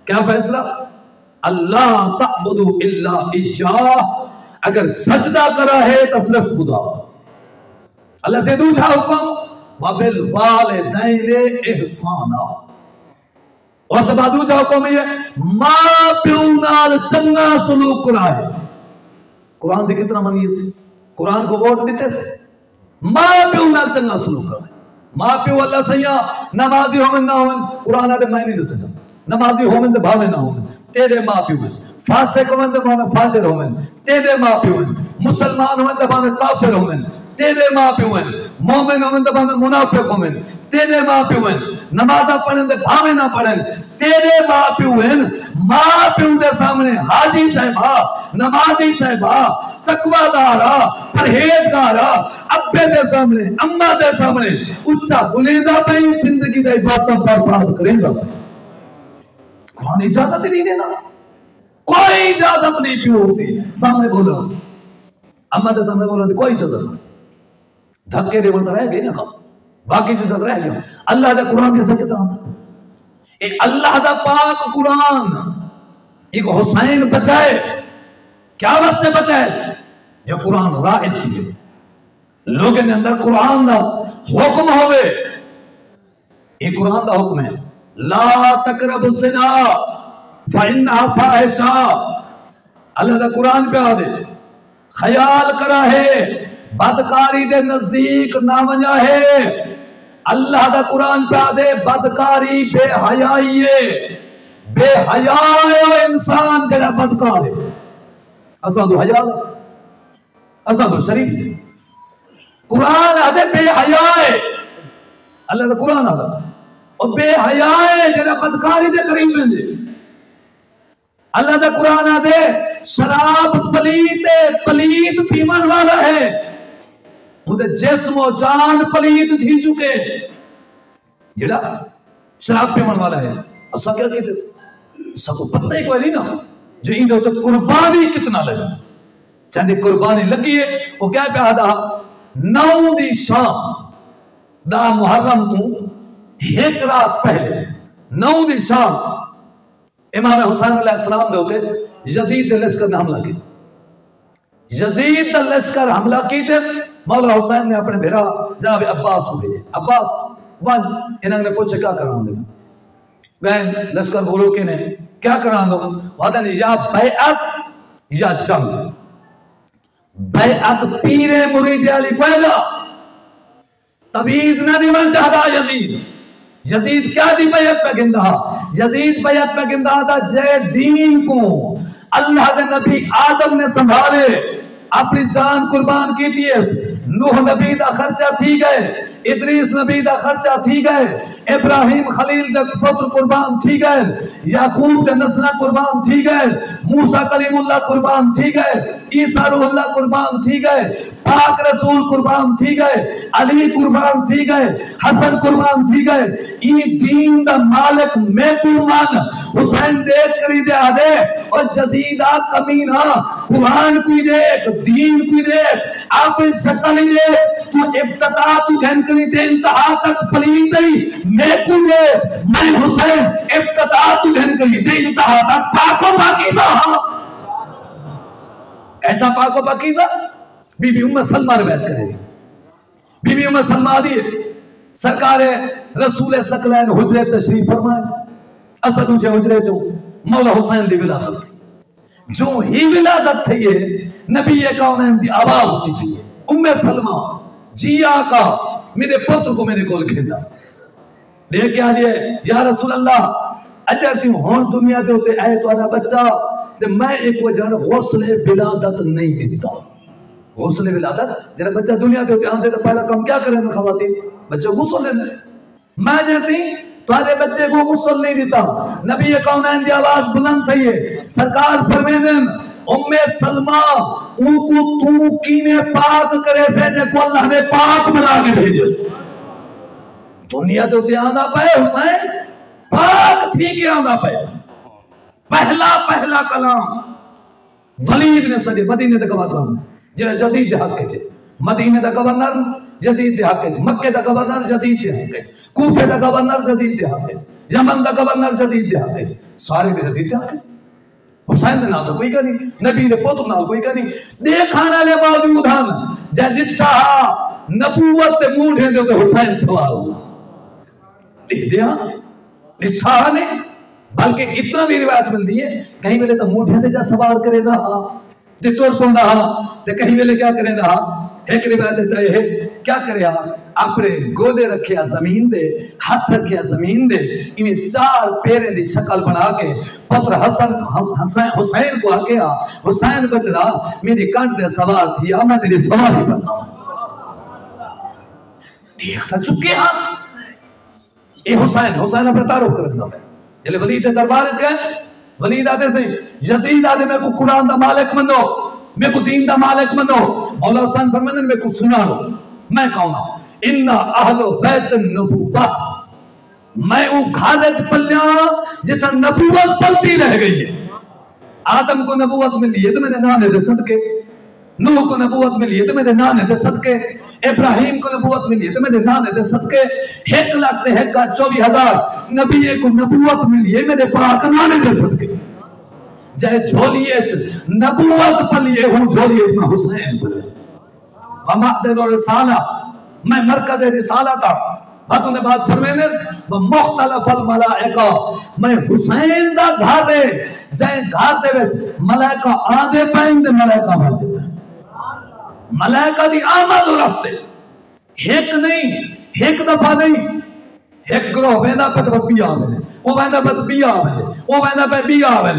کیا فیصلہ؟ اللہ تعبدوا الا ایاہ، اگر سجدہ کرا ہے تو صرف خدا۔ اللہ سے دوسرا حکم وبالوالدین احسانا، اور سب دوسرا حکم یہ ماں پیو نال چنگا سلوک کرا ہے۔ قرآن دے کتنا منیے سے قرآن کو ووٹ دیتے سے ماں پیو نال چنگا سلوک کرا ہے۔ ماں پیو اللہ سیاں نمازی ہومن نہ ہومن، قرآن آدھے میں نہیں دے سکتا، نمازی ہومن دے بھاوے نہ ہومن، تیرے ماں پیو ہیں، فاسق ہومن دے بھاوے فاجر ہومن، تیرے ماں پیو ہیں، مسلمان ہومن دے بھاوے کافر ہومن، تیرے ماں پیو ہیں، مومن ہومن دے بھاوے منافق ہومن، تیرے ماں پیو ہیں، نمازہ پڑھن دے بھاوے نہ پڑھن، تیرے ماں پیو ہیں۔ ماں پیو دے سامنے حاجی صاحبہ، نمازی صاحبہ، تقوی دارا، پرہیزگارا، ابے دے سامنے، اماں دے سامنے اچھا بلیدہ پہ زندگی دے عبادتہ برباد کریں گا۔ قرآن اجازت نہیں دینا، کوئی اجازت نہیں پیو ہوتی سامنے بول رہا ہوں، اماں دے سامنے بول رہا ہوں، کوئی اجازت نہیں، دھکے دے بڑھتا رہ گئی نا کام، باقی اجازت رہ گیا۔ اللہ دا قرآن کیسا کتنا تھا؟ اے اللہ دا پاک قرآن ایک حسین بچائے، کیا واسطے بچائے؟ جو قرآن رائج تھی لوگوں نے اندر قرآن دا حکم ہوئے، یہ قرآن دا حکم ہے لا تقربوا الزنا فإنها فاحشہ۔ اللہ دا قرآن پہ آدھے خیال کرا ہے بدکاری دے نزدیک نہ ونجا ہے۔ اللہ دا قرآن پہ آدھے بدکاری بے حیائی ہے، بے حیائی انسان جڑا بدکار ہے۔ اساں تو حیا اساں تو شریف ہے، قرآن آدھے بے حیائی، اللہ دا قرآن آدھے اور بے حیائی جڑا بدکاری دے قریب میں دے۔ اللہ دا قرآن آدھے شراب پلیت پلیت پیمن والا ہے، انہیں جسم و جان پلیت تھی چکے، جڑا شراب پیمن والا ہے۔ اسا کیا کہتے ہیں؟ سب کو پتہ ہی کوئی نہیں نا جو ان دے تو قربانی کتنا لگا، چاہتے قربانی لگی ہے وہ کیا پہ آدھا 9 دی شام دا محرم تو ایک رات پہلے 9 دی شام امام حسین علیہ السلام دے ہوتے یزید دے لشکر نے حملہ کی، یزید دے لشکر حملہ کی تھے، مولا حسین نے اپنے بھیرا جناب عباس کو بھیجے، عباس ون انہوں نے پوچھے کیا کران دے بہن لشکر گولو کے نے کیا کران دو، وعدہ نے یا بیعت یا جنگ، بیعت پیر مرید علی کوئی نہ تبید نہ دیوان چاہتا یزید، یزید کیا دی بیعت پہ گندہ، یزید بیعت پہ گندہ تھا جے دین کو اللہ دے نبی آدم نے سنبھالے، اپنی جان قربان کی تھی، نوح نبی دا خرچہ تھی گئے، ادریس نبی دا خرچہ تھی گئے، ابراہیم خلیل دا پتر قربان تھی گئے، یعقوب دا نسلہ قربان تھی گئے، موسیٰ کلیم اللہ قربان تھی گئے، عیسیٰ روح اللہ قربان تھی گئے، پاک رسول قربان تھی گئے، علی قربان تھی گئے، حسن قربان تھی گئے، یہ دین دا مالک میں قربان حسین دیکھ کری دے آدھے اور جزیدہ کمینہ قرآن کوئی دیکھ، دین کوئی دیکھ، آپ شکل ہی دیکھ، تو ابتدا تو گھن کری دے انتہا تک پلید ہی میں کو دیکھ، میں حسین ابتدا تو گھن کری دے انتہا تک پاک و پاکیزہ، ایسا پاک و پاکیزہ بی بی ام سلمہ روایت کرے گی۔ بی بی ام سلمہ دیئے سرکار رسول سکلین حجرے تشریف فرمائے، اسد اونچے حجرے جو مولا حسین دی ولادت تھی، جو ہی ولادت تھی یہ نبی کونین دی آواز اچھی تھی، ام سلمہ جی آقا میرے پتر کو میرے کول کھیندا دیکھ کے آجئے یا رسول اللہ اجر تھی ہون دنیا دے ہوتے اے تو آنا بچہ تے میں ایک وجہ غسل ولادت نہیں دیتا، غسل ولادت جنہیں بچہ دنیا دے ہوتے آندے تو پہلا کام کیا کریں خواتین بچہ غسل دینے، میں جنتی تارے بچے کو غسل نہیں دیتا. نبی کونین دی آواز بلند تھی ہے. سرکار فرمیدن ام سلمہ او کو تو کینے پاک کرے سے جے کو اللہ نے پاک بنا کے بھیجے. دنیا تو تے آندا پے حسین پاک تھی کے آندا پے. پہلا کلام ولید نے سجے مدینے دا گورنر جڑا یزید دے حق چ. مدینے دا گورنر یزید دے حق چ. مکے دا گورنر یزید دے حق چ. کوفے دا گورنر یزید دے حق چ. یمن دا گورنر یزید دے حق چ. سارے دے یزید دے حق چ. حسین دے نال تو کوئی نہیں. نبی دے پتر نال کوئی نہیں. دیکھن والے موجود ہن جے ڈٹھا نبوت دے موڈھے دے تے حسین سوال اللہ دیکھ دیا ڈٹھا نہیں. بلکہ اتنا بھی روایت ملتی ہے کہیں ویلے تو موٹھے تے جا سوار کرے دا تے ٹر پوندا تے کہیں ویلے کیا کرے دا. ایک روایت تے ہے کیا کرے اپنے گودے رکھیا زمین دے ہاتھ رکھیا زمین دے انہیں 4 پیرے دی شکل بنا کے پتر حسین کو آگے حسین بچڑا میری کانٹ دے سوار تھی میں تیری سواری بنتا ہوں. دیکھتا چکے اے حسین اپنے تعارف کرتا ہے. جلے ولید دربار اس گئے ولید آتے سے یزید آتے میں کو قرآن دا مالک منو میں کو دین دا مالک منو. مولا حسین فرمانے میں کو سنا رو میں کون ہوں اِنَّا اہلُ بیت النبوہ میں او گھارج پلیاں جتا نبوت پلتی رہ گئی ہے. آدم کو نبوت ملی ہے تو میں نے نانے دے صدقے. نوح کو نبوت ملی ہے تو میرے نانے دے صدقے. ابراہیم کو نبوت ملی ہے تو میرے نانے دے صدقے. 1,24,000 نبی کو نبوت ملی ہے میرے پاک نانے دے صدقے. جائے جھولیت نبوت پلیے ہوں جھولیت میں حسین پلے. وَمَعْدَنُ رسالہ میں مرکز رسالہ تھا. باتوں نے بات فرمینے مختلف الملائکہ میں حسین دا گھارے جائے گھار دے ویچ ملائکہ آدھے پائیں دے ملائکہ بھاندے پائیں. ملائکہ دی آمد و رفتے ایک نہیں ایک دفعہ نہیں. ایک گروہ ویندہ پہ تو بیا آوے وہ ویندہ پہ تو بیا آوے وہ ویندہ پہ بیا آوے.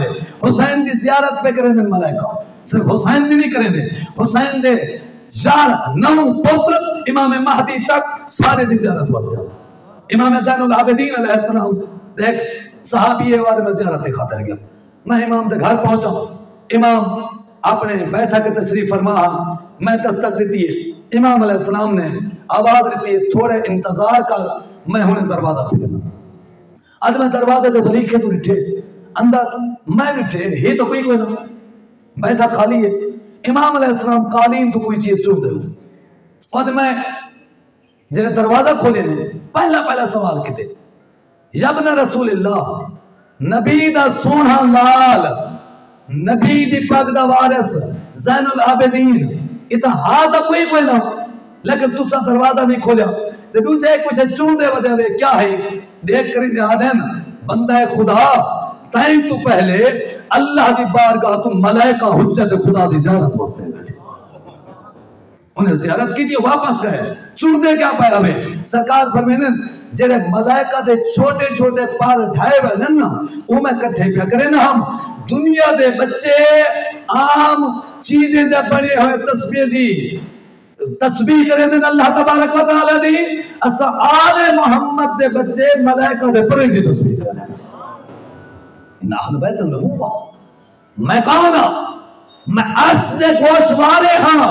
حسین دی زیارت پہ کریں دے ملائکہ صرف حسین دی نہیں کریں دے. حسین دے 9 پتر امام مہدی تک سارے دی زیارت واسطے. امام زین العابدین علیہ السلام ایک صحابی ہے وہاں میں زیارت خاطر گیا. میں امام دے گھر پہنچا. امام اپنے بیٹھا کے تشریف فرما میں دستک دیتی ہے. امام علیہ السلام نے آواز دیتی ہے تھوڑے انتظار کر میں ہونے دروازہ پھیلنا. آج میں دروازے دے بلیکے تو نٹھے اندر میں نٹھے ہی تو کوئی نہ بیٹھا خالی ہے. امام علیہ السلام قالین تو کوئی چیز چھوڑ دے ہوئے. اور میں جنہیں دروازہ کھولے نے پہلا سوال کیتے یابن رسول اللہ نبی دا سونا لال نبی دی پاک دا وارث زین العابدین اتحاد کوئی نہ لیکن تسا دروازہ نہیں کھولیا تو دوچے کچھ چون دے ودے دے کیا ہے دیکھ کری دے آدھین بندہ خدا تائیں تو پہلے اللہ دی بارگاہ تو ملائکہ حجت خدا دی زیارت واسے گئے. انہیں زیارت کی تھی واپس گئے چون دے کیا پایا ہمیں. سرکار فرمینے جنہیں ملائکہ دے چھوٹے چھوٹے پار ڈھائے ہوئے دن نا وہ میں کٹھے پیا کریں نا ہم دنیا دے بچے عام چیزیں دے بڑے ہوئے تسبیح کریں دن اللہ تبارک و تعالی دی اسا آل محمد دے بچے ملائکہ دے پرے دی تسبیح کریں. ان اہل بیت النبوہ میں کون ہوں میں عرش دے گوشوارے ہاں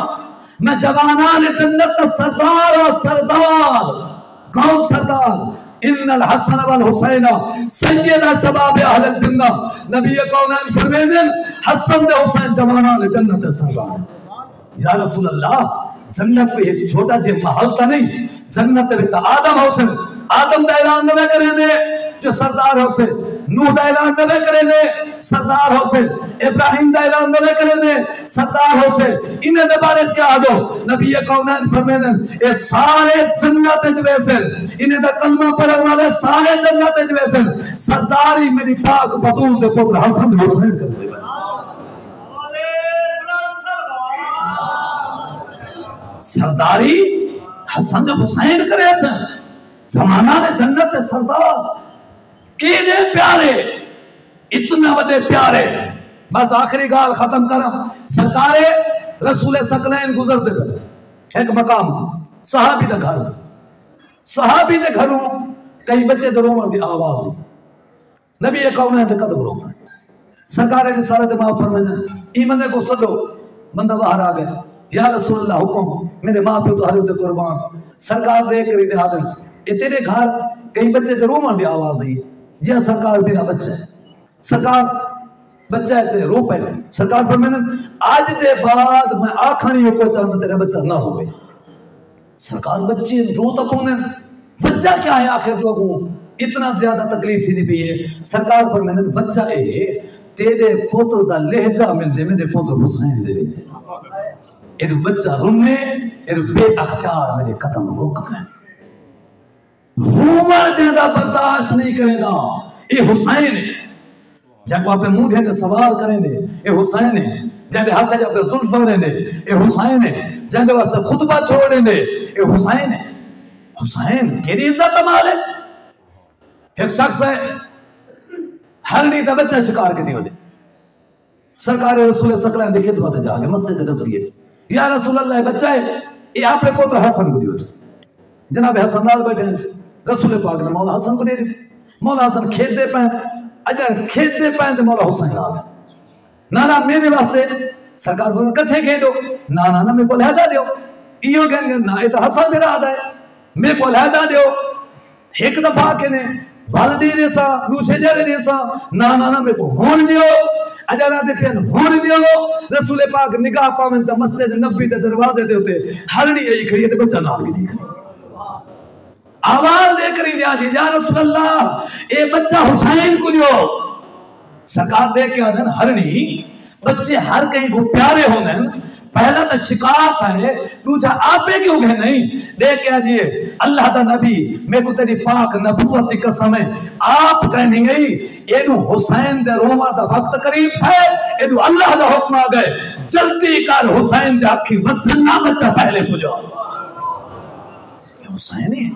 میں جوانان جنت سردار و سردار. کون سردار ان الحسن والحسین سید شباب اہل الجنہ. نبی کونین فرمیدن حسن دے حسین جوانان جنت سردار. یا رسول اللہ جنت کوئی ایک چھوٹا جے محل تا نہیں. جنت بھی تا آدم حسین آدم دا اعلان نوے کریں دے جو سردار حسین. نوح دا اعلان نوے کریں دے سردار حسین. ابراہیم دا اعلان نوے کریں دے سردار حسین. انہیں دے بارے کیا آدھو نبی کونین فرمیدن اے سارے جنت جویسن انہیں دا کلمہ پڑھن والے سارے جنت جویسن. سرداری میری پاک بطول دے پتر حسن حسین کر دے. سرداری حسن حسین کرے سن زمانہ دے جنت دے سردار کینے پیارے اتنا وڈے پیارے. بس آخری گال ختم کرم. سرکار رسول ثقلین گزرتے گئے ایک مقام تھا صحابی دے گھر. صحابی دے گھروں کئی بچے تو رومن دی آواز نبی یہ کون ہے تو قدم روکنا سرکار رسالت معاف فرمائے ای بندے کو سدو بندہ باہر آ گیا یا رسول اللہ حکم میرے ماں پہ تو ہر ہوتے قربان سرکار دیکھ کری دے آدم یہ تیرے گھر کئی بچے تو رومن دی آواز ہے جی سرکار میرا بچہ ہے سرکار بچہ ہے تے رو پہ سرکار فرمائے آج دے بعد میں آکھانی کو چاہتا تیرا بچہ نہ ہوئے سرکار بچے رو تک ہونے وجہ کیا ہے آخر تو کو اتنا زیادہ تکلیف تھی نہیں پی ہے سرکار فرمائے بچہ اے تیرے پوتر دا لہجہ مل دے میرے پوتر حسین دے بیچے ایڈو بچہ رونے ایڈو بے اختیار میرے قدم روک گئے رومر جہاں برداشت نہیں کرے دا اے حسین ہے جہاں کو اپنے موٹھے نے سوار کریں دے اے حسین ہے جہاں ہاتھ جہاں اپنے ظلفہ رہیں دے اے حسین ہے جہاں واسطے خطبہ چھوڑیں دے اے حسین ہے حسین کیری عزت مال ہے ایک شخص ہے ہر نہیں تھا بچہ شکار کے دیو دے سرکار رسول سکلائن دی خدمت جا گئے مسجد نبوی یا رسول اللہ بچہ ہے یہ آپ نے پوتر حسن کو دیو جناب حسن نال بیٹھے ہیں رسول پاک نے مولا حسن کو دے دیتے مولا حسن کھیت دے پہن اجر کھیت دے پہن دے مولا حسین آ گئے نانا میرے واسطے سرکار کو کٹھے کھیتو نانا میں کو لہدہ دیو ایو کہیں گے نا یہ تو حسن میرا آدھا ہے میں کو لہدہ دیو ایک دفعہ کہنے والدی نے سا دوچھے جڑے نے سا نانا میں کو ہون دیو اجانا دے پین ہون دیو رسول پاک نگاہ پاویں تا مسجد نبی تے دروازے دے ہوتے ہرنی یہی کھڑی ہے تے بچہ نال بھی دیکھ آواز دے کری دیا جی یا رسول اللہ اے بچہ حسین کو دیو سرکار دے کے آدھن ہرنی بچے ہر کہیں کو پیارے ہونے پہلا تو شکایت ہے دوسرا آپ پہ کیوں گئے نہیں دیکھ کیا دیئے اللہ دا نبی میں کو تیری پاک نبوت کی قسم ہے آپ کہنے گئی ایڈو حسین دے روما دا وقت قریب تھے ایڈو اللہ دا حکم آ گئے جلدی کر حسین دے آکھی وسنہ بچہ پہلے پجو یہ حسین ہے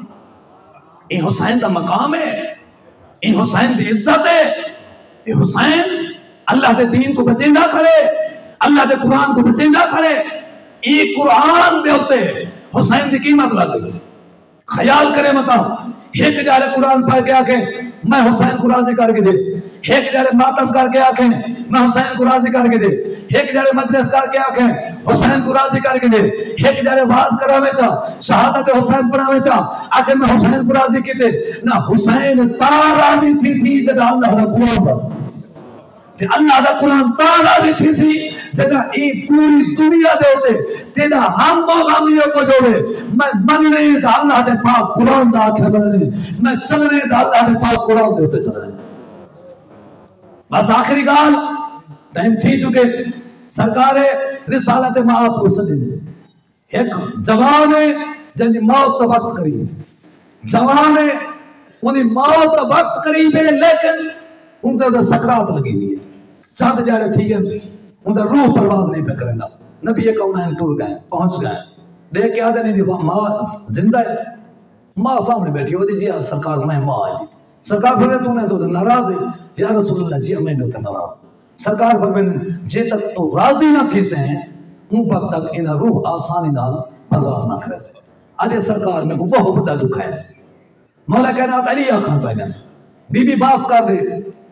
یہ حسین دا مقام ہے یہ حسین دی عزت ہے یہ حسین اللہ دے دین کو بچیں نہ کھڑے اللہ دے قرآن کو بچیں نہ کھڑے یہ قرآن دے ہوتے حسین دی قیمت لگ گئی خیال کرے متا ایک جارے قرآن پڑھ کے آکھیں میں حسین کو راضی کر کے دے ایک جارے ماتم کر کے آکھیں میں حسین کو راضی کر کے دے ایک جارے مجلس کر کے آکھیں حسین کو راضی کر کے دے ایک جارے واز کراوے چاہ شہادت حسین پڑھاوے چاہ آکھیں میں حسین کو راضی کی دے نہ حسین تا راضی تھی سی جدا اللہ دا قرآن بس اللہ دا قرآن تا راضی تھی سی جگہ ای پوری دنیا دے ہوتے تینا ہم و غامیوں کو جوڑے میں مننے دا اللہ دے پاک قرآن دا آکھے بننے میں چلنے دا اللہ دے پاک قرآن دے ہوتے چلنے بس آخری گال ٹائم تھی چکے سرکار رسالت معاف کو صدی دے ایک جوان ہے جنہی موت دا وقت قریب جوان ہے انہی موت دا وقت قریب ہے لیکن ان کا سکرات لگی ہوئی ہے چاند جاڑے تھی گئے ان کا روح پرواز نہیں پہ کریں گا نبی یہ کونین ٹور گئے پہنچ گئے دیکھ کے آدھے نہیں دی ماں زندہ ہے ماں سامنے بیٹھی ہو دیجیے سرکار میں ماں آئی سرکار فرمے تو نے تو ناراض ہے یا رسول اللہ جی میں نے تو ناراض سرکار فرمے جے تک تو راضی نہ تھی سے ہیں ان پر تک انہیں روح آسانی نال پرواز نہ کرے سے آدھے سرکار میں کو بہت بڑا دکھائے سے مولا کہنا علی آخان پہ گئے بی بی باف کر دے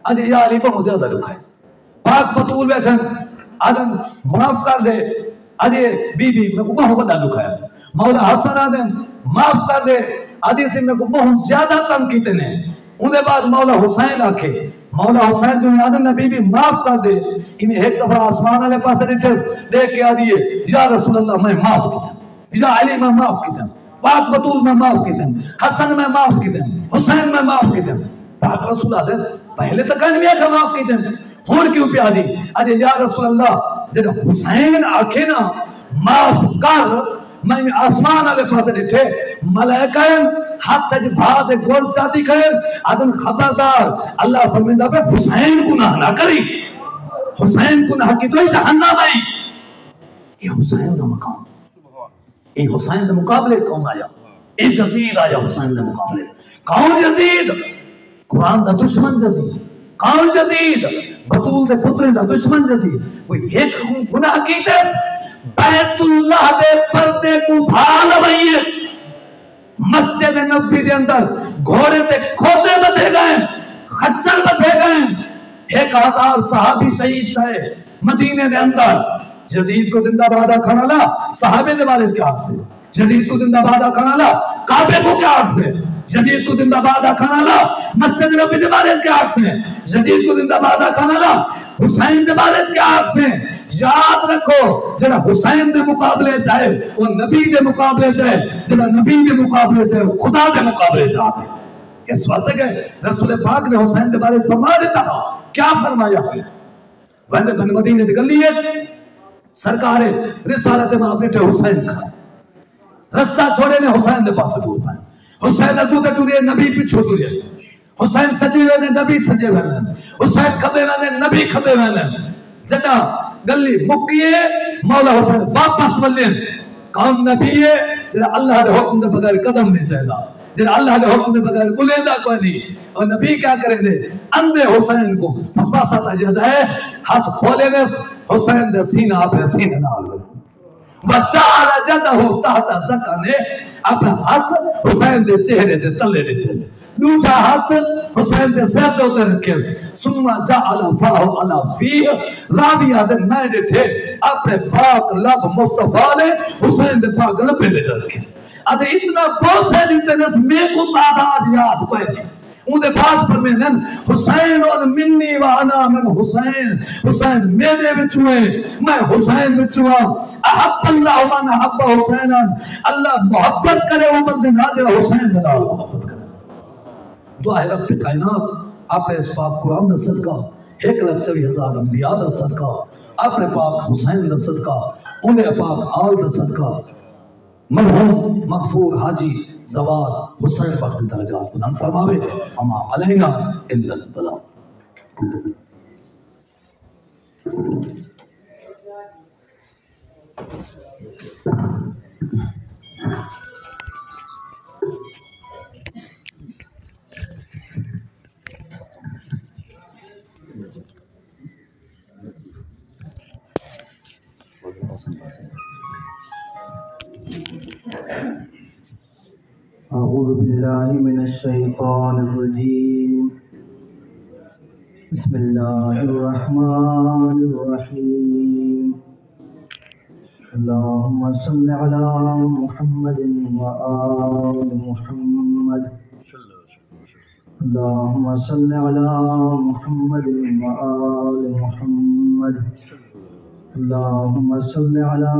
آدھے یا علی بہت زیادہ دکھائے سے پاک بطول بیٹھن آدھن معاف کر دے آدھے بی بی میں کو بہت بڑا دکھایا سے مولا حسن آدھن معاف کر دے آدھے سے میں کو بہت زیادہ تنگ کیتے نے انہیں بعد مولا حسین آکھے مولا حسین جو آدھن نے بی بی معاف کر دے انہیں ایک دفعہ آسمان علیہ پاس دیکھ کے آدھیے یا رسول اللہ میں معاف کیتے یا علی میں معاف کیتے پاک بطول میں معاف کیتے حسن میں معاف کیتے حسین میں معاف کیتے پاک رسول آدھن پہلے تک انویہ کا معاف کیتے ہون کیوں پہ آدھی آدھے یا رسول اللہ جب حسین آکھے نا معاف کر میں آسمان علیہ پاس دیٹھے ملائکین ہاتھ تج بھاد گوڑ چاہتی کھڑے آدھن خبردار اللہ فرمیندہ پہ حسین کو نہ کری حسین کو نہ کی تو ہی جہنم آئی یہ حسین دا مقام یہ حسین دا مقابلے کون آیا یہ یزید آیا حسین دا مقابلے کون یزید قرآن دا دشمن یزید کون یزید بطول دے پترین دا دشمن یزید وہ ایک گناہ کیتے بیت اللہ دے پردے کو بھال ویس مسجد نبوی دے اندر گھوڑے تے کھوتے بتے گئے، خچر بتے گئے، 1000 صحابی شہید تھے مدینے دے اندر۔ یزید کو زندہ باد کھڑا لا صحابے دے بارے کے ہاتھ سے، یزید کو زندہ باد کھڑا لا کعبے کو کے ہاتھ سے، یزید کو زندہ باد کھڑا لا مسجد نبوی دے بارے کے ہاتھ سے، یزید کو زندہ باد کھڑا لا حسین دے بارے کے ہاتھ سے۔ یاد رکھو جڑا حسین دے مقابلے چاہے وہ نبی دے مقابلے چاہے، جڑا نبی دے مقابلے چاہے وہ خدا دے مقابلے چاہے۔ اس واسطے کہ رسول پاک نے حسین دے بارے فرما دیتا کیا فرمایا ہے؟ وہنے بن مدینے دے گلیے سرکار رسالت میں آپ نے حسین کھا رستہ چھوڑے نے حسین دے پاس ٹور پائے، حسین اگو تے ٹورے نبی پیچھو ٹورے، حسین سجے ویندے نبی سجے ویندے، حسین کھبے ویندے نبی کھبے ویندے۔ جدا گلی مکیے مولا حسین واپس ولین کون نبی ہے جڑا اللہ دے حکم دے بغیر قدم نہیں چاہیدا، جڑا اللہ دے حکم دے بغیر بلیندہ کوئی نہیں۔ اور نبی کیا کرے دے اندھے حسین کو پپاسا تا جد ہے ہاتھ کھولے نے حسین دے سینہ اپنے سینہ نال وجعل جدہ تحت زکنے اپنا ہاتھ حسین دے چہرے دے تلے دیتے سے، دوسرا ہاتھ حسین دے سر دے اتر رکھے ثم جعل فاہ علی فیہ راویہ دے میں دیتے اپنے پاک لب مصطفیٰ نے حسین دے پاک لبے دے رکھے۔ ادھے اتنا بوسے دیتے نس میں کو تعداد یاد پہ نہیں ان دے بعد فرمیدن حسین منی و انا من حسین، حسین میرے بچوئے میں حسین بچوئا۔ احب اللہ من احب حسین، اللہ محبت کرے وہ بندے ناظر حسین بنا محبت کرے۔ دعا ہے رب کائنات اپنے اس پاک قرآن دا صدقہ 1,24,000 انبیاء دا صدقہ اپنے پاک حسین دا صدقہ انہیں پاک آل دا صدقہ مرحوم مغفور حاجی زوال حسین وقت درجات بلند فرماوے اما علینا الا البلاغ۔ أعوذ بالله من الشيطان الرجيم بسم الله الرحمن الرحيم اللهم صل على محمد وآل محمد اللهم صل على محمد وآل محمد اللهم صل على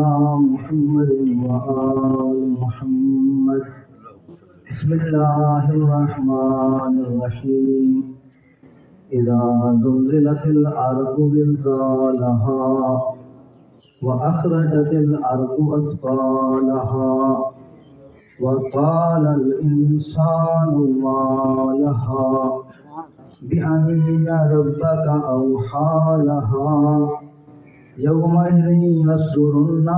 محمد وآل محمد بسم الله الرحمن الرحيم إذا زلزلت الأرض زلزالها وأخرجت الأرض أثقالها وقال الإنسان ما لها بأن ربك أوحى لها يومئذ يصدر الناس